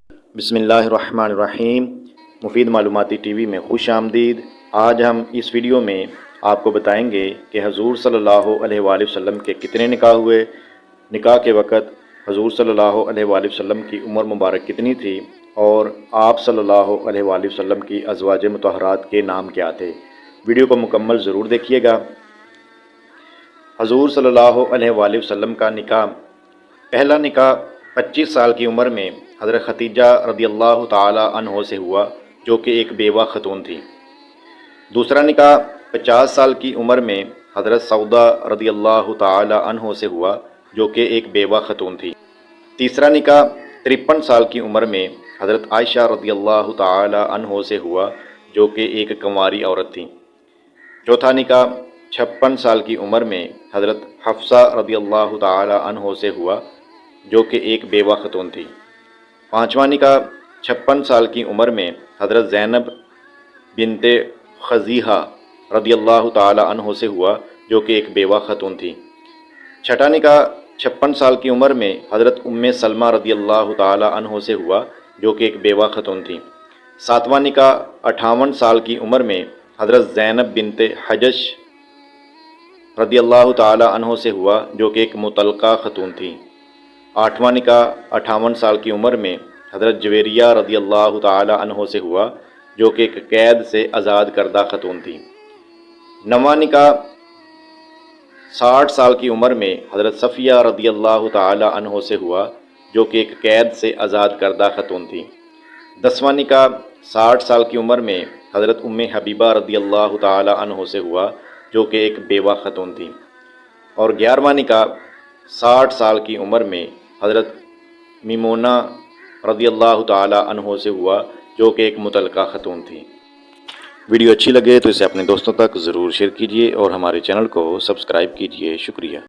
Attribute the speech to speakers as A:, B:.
A: بسم اللہ الرحمن الرحیم۔ مفید معلوماتی ٹی وی میں خوش آمدید۔ آج ہم اس ویڈیو میں آپ کو بتائیں گے کہ حضور صلی اللہ علیہ وآلہ وسلم کے کتنے نکاح ہوئے، نکاح کے وقت حضور صلی اللہ علیہ وآلہ وسلم کی عمر مبارک کتنی تھی، اور آپ صلی اللہ علیہ وآلہ وسلم کی ازواج مطہرات کے نام کیا تھے۔ ویڈیو کو مکمل ضرور دیکھیے گا۔ حضور صلی اللہ علیہ وآلہ وسلم کا نکاح، پہلا نکاح 25 سال کی عمر میں حضرت ختیجہ رضی اللہ تعالی عنہ سے ہوا، جو کہ ایک بیوہ خاتون تھی۔ دوسرا نکاح 50 سال کی عمر میں حضرت سودا رضی اللہ تعالی عنہ سے ہوا، جو کہ ایک بیوہ خاتون تھی۔ تیسرا نکاح 53 سال کی عمر میں حضرت عائشہ رضی اللہ تعالی عنہ سے ہوا، جو کہ ایک کنواری عورت تھی۔ چوتھا نکاح 56 سال کی عمر میں حضرت حفصہ رضی اللہ تعالی عنہ سے ہوا، جو کہ ایک بیوہ خاتون تھی۔ پانچواں نکاح 56 سال کی عمر میں حضرت زینب بنت خزیحہ رضی اللہ تعالی عنہ سے ہوا، جو کہ ایک بیوہ خاتون تھی۔ چھٹا نکاح 56 سال کی عمر میں حضرت ام سلمہ رضی اللہ تعالی عنہ سے ہوا، جو کہ ایک بیوہ خاتون تھی۔ ساتواں نکاح 58 سال کی عمر میں حضرت زینب بنت حجش رضی اللہ تعالی عنہ سے ہوا، جو کہ ایک مطلقہ خاتون تھی۔ آٹھواں نکاح 58 سال کی عمر میں حضرت جویریہ رضی اللہ تعالی عنہ سے ہوا، جو کہ ایک قید سے آزاد کردہ خاتون تھی۔ نواں نکاح 60 سال کی عمر میں حضرت صفیہ رضی اللہ تعالی عنہ سے ہوا، جو کہ ایک قید سے آزاد کردہ خاتون تھی۔ 10واں نکاح 60 سال کی عمر میں حضرت ام حبیبہ رضی اللہ تعالی عنہ سے ہوا، جو کہ ایک بیوہ خاتون تھی۔ اور 11واں نکاح 60 سال کی عمر میں حضرت میمونہ رضی اللہ تعالی عنہ سے ہوا، جو کہ ایک مطلقہ خاتون تھی۔ ویڈیو اچھی لگے تو اسے اپنے دوستوں تک ضرور شیئر کیجیے اور ہمارے چینل کو سبسکرائب کیجیے۔ شکریہ۔